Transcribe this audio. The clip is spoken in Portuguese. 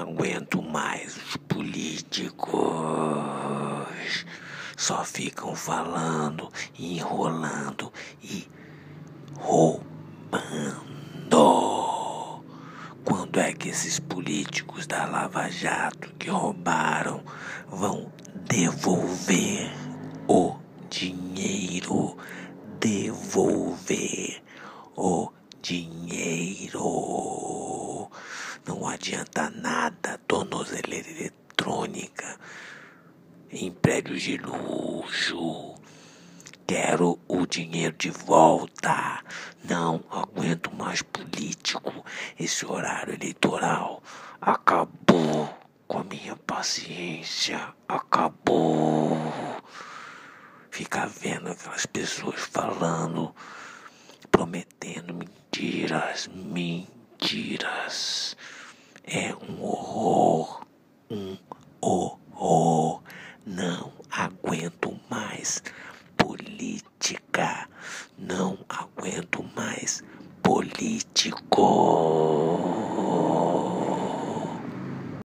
aguento mais os políticos. Só ficam falando, enrolando e roubando. Quando é que esses políticos da Lava Jato que roubaram vão devolver o dinheiro? Devolver o dinheiro. Não adianta nada tornozeleira eletrônica em prédios de luxo. Quero o dinheiro de volta. Não aguento mais político. Esse horário eleitoral acabou com a minha paciência. Acabou. Ficar vendo aquelas pessoas falando, prometendo mentiras. É um horror. Não aguento mais política. Não aguento mais político.